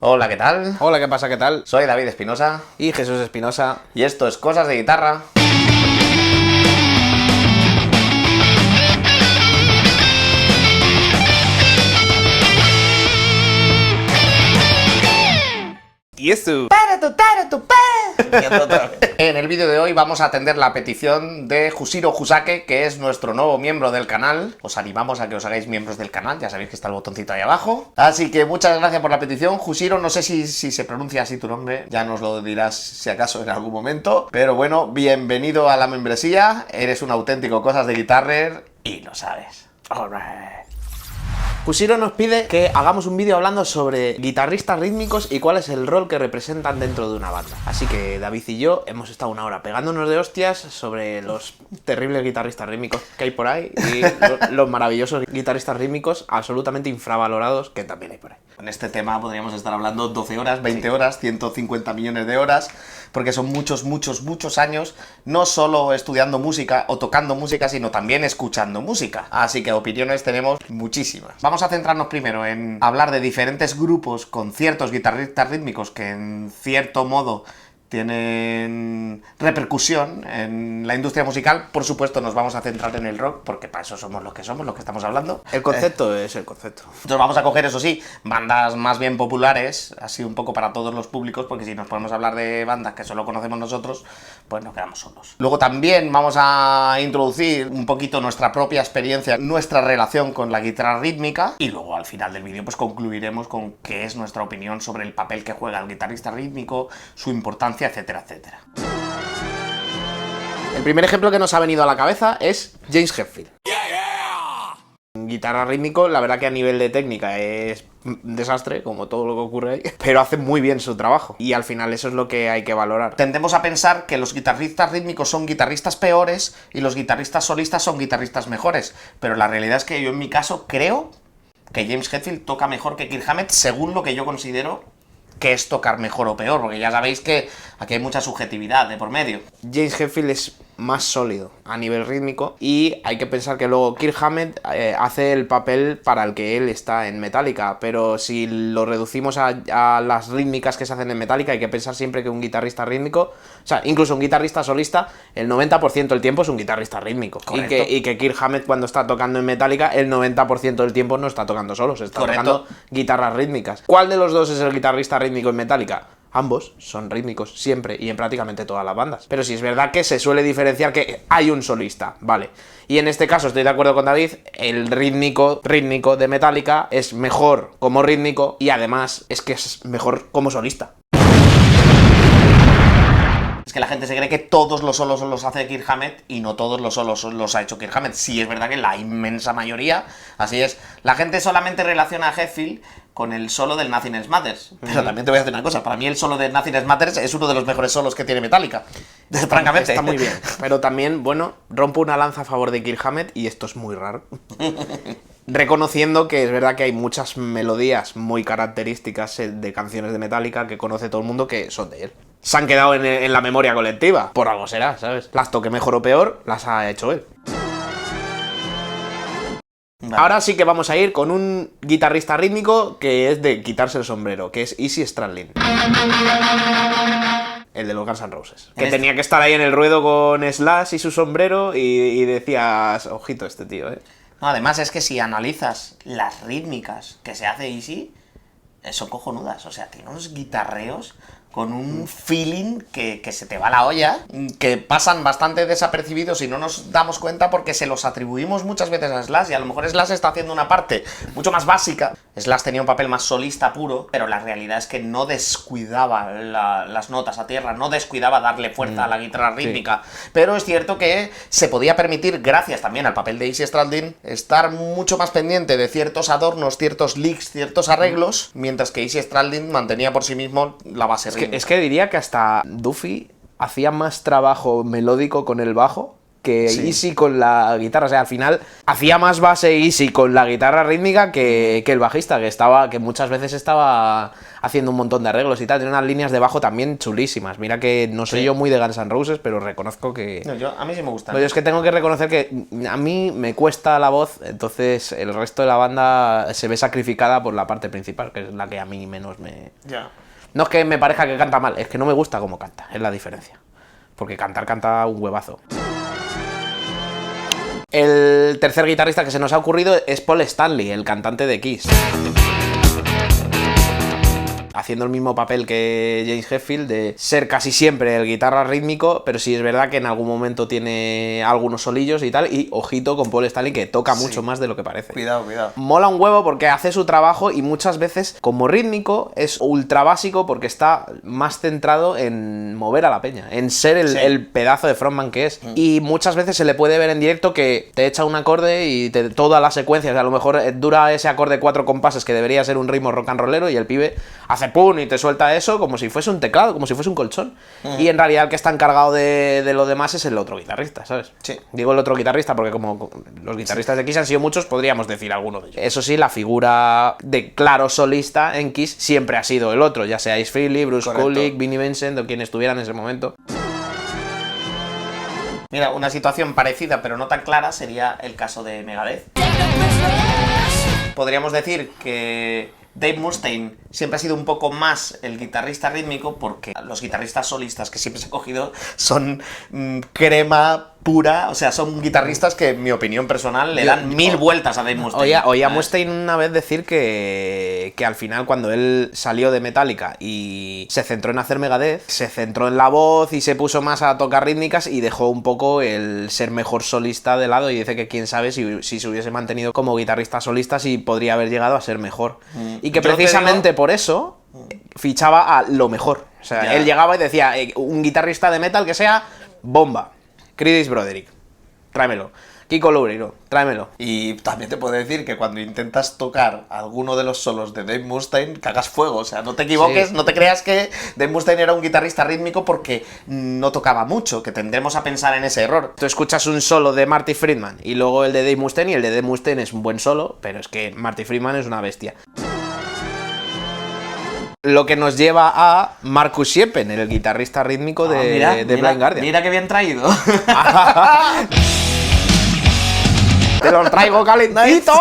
Hola, ¿qué tal? Hola, ¿qué pasa? ¿Qué tal? Soy David Espinosa. Y Jesús Espinosa. Y esto es Cosas de Guitarra. Y esto. En el vídeo de hoy vamos a atender la petición de Jushiro Husake, que es nuestro nuevo miembro del canal. Os animamos a que os hagáis miembros del canal, ya sabéis que está el botoncito ahí abajo. Así que muchas gracias por la petición, Jushiro. No sé si se pronuncia así tu nombre, ya nos lo dirás si acaso en algún momento. Pero bueno, bienvenido a la membresía. Eres un auténtico Cosas de Guitarrer y lo sabes. Alright. Jushiro nos pide que hagamos un vídeo hablando sobre guitarristas rítmicos y cuál es el rol que representan dentro de una banda. Así que David y yo hemos estado una hora pegándonos de hostias sobre los terribles guitarristas rítmicos que hay por ahí y los maravillosos guitarristas rítmicos absolutamente infravalorados que también hay por ahí. Con este tema podríamos estar hablando 12 horas, 20 horas, 150 millones de horas, porque son muchos años, no solo estudiando música o tocando música, sino también escuchando música. Así que opiniones tenemos muchísimas. Vamos a centrarnos primero en hablar de diferentes grupos con ciertos guitarristas rítmicos que en cierto modo tienen repercusión en la industria musical. Por supuesto nos vamos a centrar en el rock, porque para eso somos, los que estamos hablando. El concepto es el concepto. Entonces vamos a coger, eso sí, bandas más bien populares, así un poco para todos los públicos, porque si nos ponemos a hablar de bandas que solo conocemos nosotros, pues nos quedamos solos. Luego también vamos a introducir un poquito nuestra propia experiencia, nuestra relación con la guitarra rítmica, y luego al final del vídeo pues concluiremos con qué es nuestra opinión sobre el papel que juega el guitarrista rítmico, su importancia, etcétera, etcétera. El primer ejemplo que nos ha venido a la cabeza es James Hetfield. Guitarra rítmico, la verdad que a nivel de técnica es un desastre, como todo lo que ocurre ahí, pero hace muy bien su trabajo, y al final eso es lo que hay que valorar. Tendemos a pensar que los guitarristas rítmicos son guitarristas peores y los guitarristas solistas son guitarristas mejores, pero la realidad es que yo en mi caso creo que James Hetfield toca mejor que Kirk Hammett, según lo que yo considero que es tocar mejor o peor, porque ya sabéis que aquí hay mucha subjetividad de por medio. James Hetfield es más sólido a nivel rítmico, y hay que pensar que luego Kirk Hammett hace el papel para el que él está en Metallica, pero si lo reducimos a las rítmicas que se hacen en Metallica, hay que pensar siempre que un guitarrista rítmico, o sea, incluso un guitarrista solista, el 90% del tiempo es un guitarrista rítmico. Y que Kirk Hammett, cuando está tocando en Metallica, el 90% del tiempo no está tocando solo, se está tocando guitarras rítmicas. ¿Cuál de los dos es el guitarrista rítmico en Metallica? Ambos son rítmicos siempre y en prácticamente todas las bandas. Pero sí es verdad que se suele diferenciar que hay un solista, vale. Y en este caso estoy de acuerdo con David, el rítmico de Metallica es mejor como rítmico y además es que es mejor como solista. Es que la gente se cree que todos los solos los hace Kirk Hammett y no todos los solos los ha hecho Kirk Hammett. Sí, es verdad que la inmensa mayoría, así es. La gente solamente relaciona a Hetfield con el solo del Nothing Else Matters. Pero también te voy a decir una cosa, para mí el solo de Nothing Else Matters es uno de los mejores solos que tiene Metallica. Francamente. Está muy bien. Pero también, bueno, rompo una lanza a favor de Kirk Hammett, y esto es muy raro. Reconociendo que es verdad que hay muchas melodías muy características de canciones de Metallica que conoce todo el mundo que son de él. Se han quedado en la memoria colectiva. Por algo será, ¿sabes? Las toque mejor o peor, las ha hecho él. Vale. Ahora sí que vamos a ir con un guitarrista rítmico que es de quitarse el sombrero, que es Izzy Stradlin. El de los Guns N' Roses. Que tenía que estar ahí en el ruedo con Slash y su sombrero y decías, ojito este tío, ¿eh? No, además es que si analizas las rítmicas que se hace Izzy, son cojonudas. O sea, tiene unos guitarreos con un feeling que se te va la olla, que pasan bastante desapercibidos y no nos damos cuenta porque se los atribuimos muchas veces a Slash, y a lo mejor Slash está haciendo una parte mucho más básica. Slash tenía un papel más solista puro, pero la realidad es que no descuidaba las notas a tierra, no descuidaba darle fuerza a la guitarra rítmica. Sí. Pero es cierto que se podía permitir, gracias también al papel de Izzy Stradlin, estar mucho más pendiente de ciertos adornos, ciertos licks, ciertos arreglos, mientras que Izzy Stradlin mantenía por sí mismo la base rítmica. Es que diría que hasta Duffy hacía más trabajo melódico con el bajo que Sí. Easy con la guitarra. O sea, al final hacía más base Easy con la guitarra rítmica que el bajista, que muchas veces estaba haciendo un montón de arreglos y tal. Tiene unas líneas de bajo también chulísimas. Mira que no soy Sí. yo muy de Guns N' Roses, pero reconozco que... No, a mí sí me gusta. Pues yo es que tengo que reconocer que a mí me cuesta la voz, entonces el resto de la banda se ve sacrificada por la parte principal, que es la que a mí menos me... Ya. No es que me parezca que canta mal, es que no me gusta cómo canta, es la diferencia. Porque canta un huevazo. El tercer guitarrista que se nos ha ocurrido es Paul Stanley, el cantante de Kiss. Haciendo el mismo papel que James Hetfield, de ser casi siempre el guitarra rítmico, pero sí es verdad que en algún momento tiene algunos solillos y tal, y ojito con Paul Stanley, que toca mucho más de lo que parece. Cuidado. Mola un huevo porque hace su trabajo y muchas veces, como rítmico, es ultra básico porque está más centrado en mover a la peña, en ser el pedazo de frontman que es. Y muchas veces se le puede ver en directo que te echa un acorde y toda la secuencia, o sea, a lo mejor dura ese acorde 4 compases que debería ser un ritmo rock and rollero y el pibe hace pum y te suelta eso como si fuese un teclado, como si fuese un colchón. Y en realidad el que está encargado de lo demás es el otro guitarrista, ¿sabes? Sí. Digo el otro guitarrista porque como los guitarristas de Kiss han sido muchos, podríamos decir alguno de ellos. Eso sí, la figura de claro solista en Kiss siempre ha sido el otro, ya sea Ace Frehley, Bruce Kulick, Vinnie Vincent o quien estuviera en ese momento. Mira, una situación parecida pero no tan clara sería el caso de Megadeth. Podríamos decir que Dave Mustaine siempre ha sido un poco más el guitarrista rítmico porque los guitarristas solistas que siempre se ha cogido son crema pura, o sea, son guitarristas que, en mi opinión personal, le dan 1000 vueltas a Dave Mustaine. Oí a Mustaine una vez decir que al final, cuando él salió de Metallica y se centró en hacer Megadeth, se centró en la voz y se puso más a tocar rítmicas y dejó un poco el ser mejor solista de lado, y dice que quién sabe si se hubiese mantenido como guitarrista solista si podría haber llegado a ser mejor. Y que precisamente por eso fichaba a lo mejor. O sea, él llegaba y decía, un guitarrista de metal que sea bomba. Creedence Broderick, tráemelo. Kiko Loureiro, tráemelo. Y también te puedo decir que cuando intentas tocar alguno de los solos de Dave Mustaine, cagas fuego. O sea, no te equivoques, no te creas que Dave Mustaine era un guitarrista rítmico porque no tocaba mucho, que tendremos a pensar en ese error. Tú escuchas un solo de Marty Friedman y luego el de Dave Mustaine, y el de Dave Mustaine es un buen solo, pero es que Marty Friedman es una bestia. Lo que nos lleva a Marcus Siepen, el guitarrista rítmico de Blind Guardian. Mira que bien traído. ¡Te lo traigo calentito!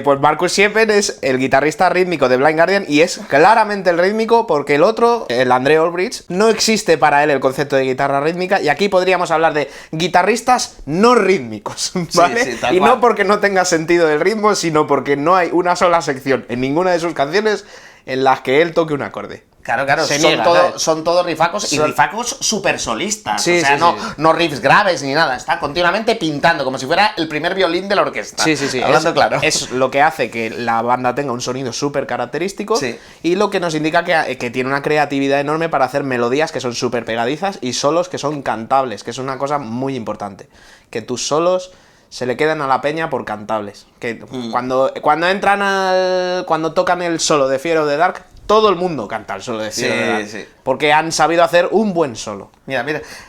Pues Marcus Siepen es el guitarrista rítmico de Blind Guardian y es claramente el rítmico porque el otro, el Andre Olbrich, no existe para él el concepto de guitarra rítmica, y aquí podríamos hablar de guitarristas no rítmicos, ¿vale? Sí, y no porque no tenga sentido el ritmo, sino porque no hay una sola sección en ninguna de sus canciones en las que él toque un acorde. Claro, son todos rifacos y rifacos súper solistas. Sí, o sea, sí, no riffs graves ni nada. Está continuamente pintando, como si fuera el primer violín de la orquesta. Sí. Hablando claro. Es lo que hace que la banda tenga un sonido súper característico, y lo que nos indica que tiene una creatividad enorme para hacer melodías que son súper pegadizas y solos que son cantables, que es una cosa muy importante. Que tus solos se le quedan a la peña por cantables. Que cuando entran cuando tocan el solo de Fear of the Dark, todo el mundo canta el solo de Fear of the Dark. Sí. Porque han sabido hacer un buen solo. Mira,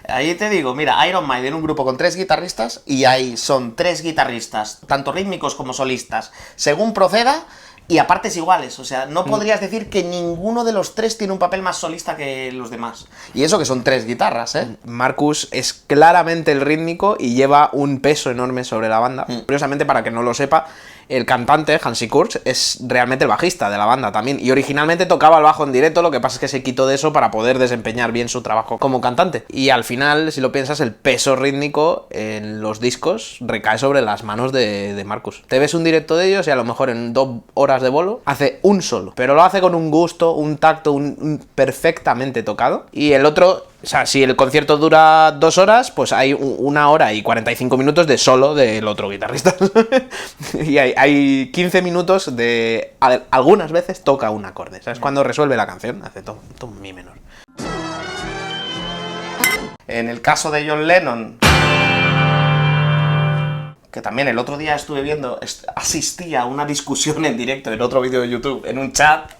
ahí te digo, Iron Maiden, un grupo con 3 guitarristas, y ahí son 3 guitarristas, tanto rítmicos como solistas, según proceda, y a partes iguales. O sea, no podrías decir que ninguno de los 3 tiene un papel más solista que los demás. Y eso que son 3 guitarras, ¿eh? Marcus es claramente el rítmico y lleva un peso enorme sobre la banda. Curiosamente, para que no lo sepa, el cantante, Hansi Kurz, es realmente el bajista de la banda también. Y originalmente tocaba el bajo en directo, lo que pasa es que se quitó de eso para poder desempeñar bien su trabajo como cantante. Y al final, si lo piensas, el peso rítmico en los discos recae sobre las manos de Marcus. Te ves un directo de ellos y a lo mejor en 2 horas de bolo hace un solo, pero lo hace con un gusto, un tacto, un perfectamente tocado. Y el otro, o sea, si el concierto dura 2 horas, pues hay 1 hora y 45 minutos de solo del otro guitarrista. Y hay 15 minutos de... Algunas veces toca un acorde, ¿sabes? Cuando resuelve la canción, hace todo mi menor. En el caso de John Lennon, que también el otro día estuve viendo, asistí a una discusión en directo en otro vídeo de YouTube, en un chat,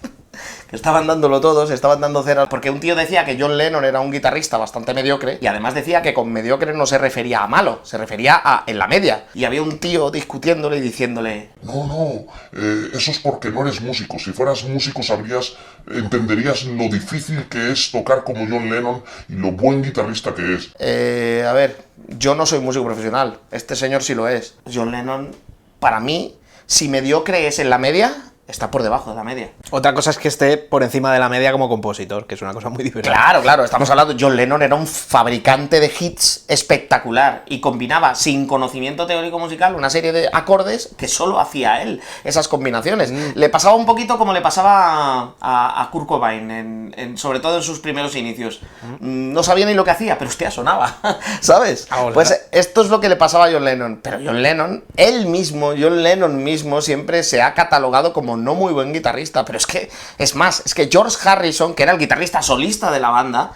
que estaban dándolo todos, estaban dando cera, porque un tío decía que John Lennon era un guitarrista bastante mediocre, y además decía que con mediocre no se refería a malo, se refería a en la media. Y había un tío discutiéndole y diciéndole... No, eso es porque no eres músico. Si fueras músico entenderías lo difícil que es tocar como John Lennon y lo buen guitarrista que es. A ver, yo no soy músico profesional, este señor sí lo es. John Lennon, para mí, si mediocre es en la media, está por debajo de la media. Otra cosa es que esté por encima de la media como compositor, que es una cosa muy diferente. Claro, estamos hablando, John Lennon era un fabricante de hits espectacular y combinaba sin conocimiento teórico musical una serie de acordes que solo hacía él, esas combinaciones. Le pasaba un poquito como le pasaba a Kurt Cobain, sobre todo en sus primeros inicios. No sabía ni lo que hacía, pero hostia, sonaba, ¿sabes? Pues esto es lo que le pasaba a John Lennon. Pero John Lennon mismo, siempre se ha catalogado como no muy buen guitarrista, pero es que George Harrison, que era el guitarrista solista de la banda,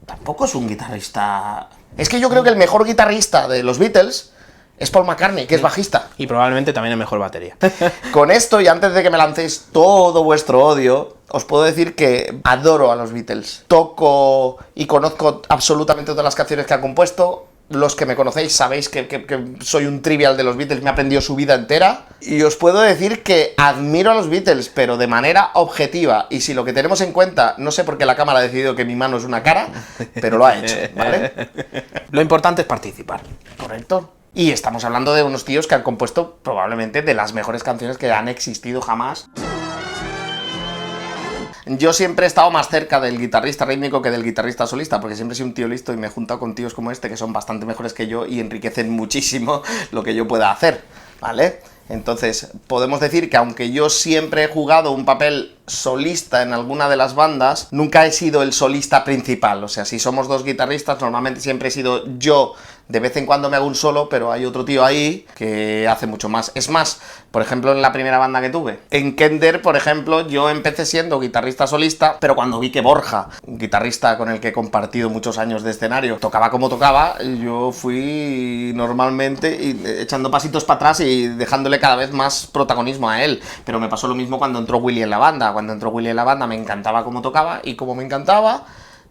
tampoco es un guitarrista... Es que yo creo que el mejor guitarrista de los Beatles es Paul McCartney, que es bajista. Y probablemente también el mejor batería. Con esto, y antes de que me lancéis todo vuestro odio, os puedo decir que adoro a los Beatles. Toco y conozco absolutamente todas las canciones que han compuesto. Los que me conocéis sabéis que soy un trivial de los Beatles, me he aprendido su vida entera. Y os puedo decir que admiro a los Beatles, pero de manera objetiva. Y si lo que tenemos en cuenta, no sé por qué la cámara ha decidido que mi mano es una cara, pero lo ha hecho, ¿vale? Lo importante es participar. Correcto. Y estamos hablando de unos tíos que han compuesto probablemente de las mejores canciones que han existido jamás. Yo siempre he estado más cerca del guitarrista rítmico que del guitarrista solista, porque siempre he sido un tío listo y me he juntado con tíos como este que son bastante mejores que yo y enriquecen muchísimo lo que yo pueda hacer, ¿vale? Entonces, podemos decir que aunque yo siempre he jugado un papel solista en alguna de las bandas, nunca he sido el solista principal. O sea, si somos dos guitarristas, normalmente siempre he sido yo. De vez en cuando me hago un solo, pero hay otro tío ahí que hace mucho más. Es más, por ejemplo, en la primera banda que tuve, en Kender, por ejemplo, yo empecé siendo guitarrista solista, pero cuando vi que Borja, un guitarrista con el que he compartido muchos años de escenario, tocaba como tocaba, yo fui normalmente echando pasitos para atrás y dejándole cada vez más protagonismo a él. Pero me pasó lo mismo cuando entró Willy en la banda. Cuando entró Willy en la banda me encantaba cómo tocaba, y como me encantaba,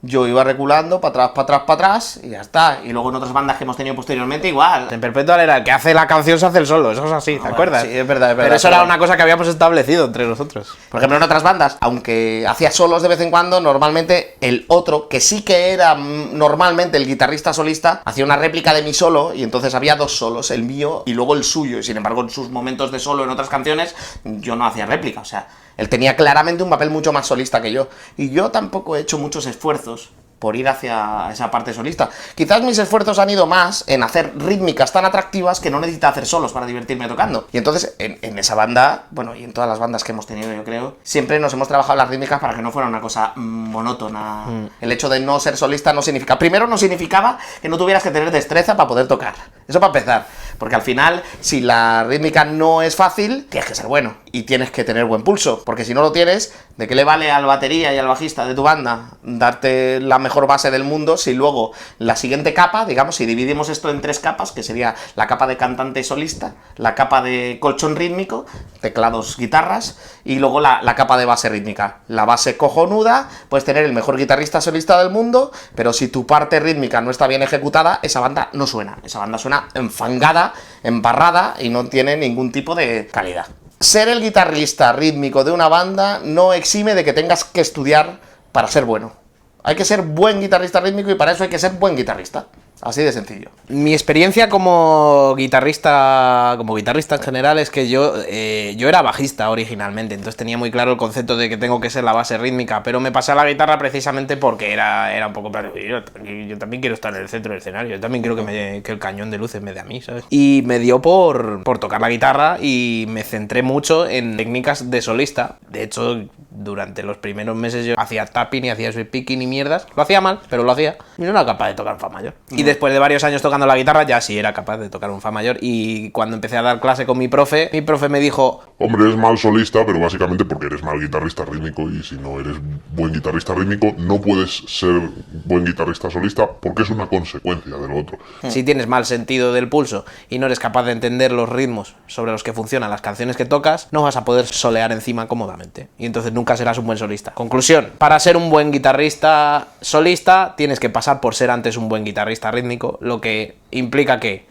yo iba reculando para atrás y ya está. Y luego en otras bandas que hemos tenido posteriormente igual. En Perpetual era el que hace la canción se hace el solo, eso es así, ¿te acuerdas? Sí, es verdad. Pero eso era una cosa que habíamos establecido entre nosotros. Por ejemplo, en otras bandas, aunque hacía solos de vez en cuando, normalmente el otro, que sí que era normalmente el guitarrista solista, hacía una réplica de mi solo, y entonces había dos solos, el mío y luego el suyo. Y sin embargo, en sus momentos de solo en otras canciones, yo no hacía réplica, o sea, él tenía claramente un papel mucho más solista que yo. Y yo tampoco he hecho muchos esfuerzos por ir hacia esa parte solista. Quizás mis esfuerzos han ido más en hacer rítmicas tan atractivas que no necesito hacer solos para divertirme tocando. Y entonces, en esa banda, bueno, y en todas las bandas que hemos tenido, yo creo, siempre nos hemos trabajado las rítmicas para que no fuera una cosa monótona. El hecho de no ser solista no significa... Primero, no significaba que no tuvieras que tener destreza para poder tocar. Eso para empezar. Porque al final, si la rítmica no es fácil, tienes que ser bueno. Y tienes que tener buen pulso. Porque si no lo tienes, ¿de qué le vale al batería y al bajista de tu banda darte la mejor base del mundo si luego la siguiente capa, digamos, si dividimos esto en tres capas, que sería la capa de cantante solista, la capa de colchón rítmico, teclados, guitarras, y luego la capa de base rítmica? La base cojonuda, puedes tener el mejor guitarrista solista del mundo, pero si tu parte rítmica no está bien ejecutada, esa banda no suena. Esa banda suena enfangada, embarrada y no tiene ningún tipo de calidad. Ser el guitarrista rítmico de una banda no exime de que tengas que estudiar para ser bueno. Hay que ser buen guitarrista rítmico y para eso hay que ser buen guitarrista. Así de sencillo. Mi experiencia como guitarrista en general es que yo era bajista originalmente, entonces tenía muy claro el concepto de que tengo que ser la base rítmica, pero me pasé a la guitarra precisamente porque era un poco... Yo también quiero estar en el centro del escenario, yo también quiero que el cañón de luces me dé a mí, ¿sabes? Y me dio por tocar la guitarra y me centré mucho en técnicas de solista. De hecho, durante los primeros meses yo hacía tapping y hacía sweep picking y mierdas. Lo hacía mal, pero lo hacía. Y no era capaz de tocar fa mayor. Y después de varios años tocando la guitarra, ya sí era capaz de tocar un fa mayor. Y cuando empecé a dar clase con mi profe me dijo... Hombre, eres mal solista, pero básicamente porque eres mal guitarrista rítmico, y si no eres buen guitarrista rítmico, no puedes ser buen guitarrista solista porque es una consecuencia de lo otro. Si tienes mal sentido del pulso y no eres capaz de entender los ritmos sobre los que funcionan las canciones que tocas, no vas a poder solear encima cómodamente. Y entonces nunca serás un buen solista. Conclusión, para ser un buen guitarrista solista tienes que pasar por ser antes un buen guitarrista rítmico, lo que implica que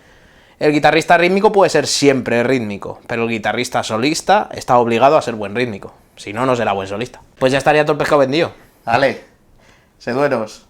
el guitarrista rítmico puede ser siempre rítmico, pero el guitarrista solista está obligado a ser buen rítmico, si no, no será buen solista. Pues ya estaría todo el pescado vendido. Vale, sedueros.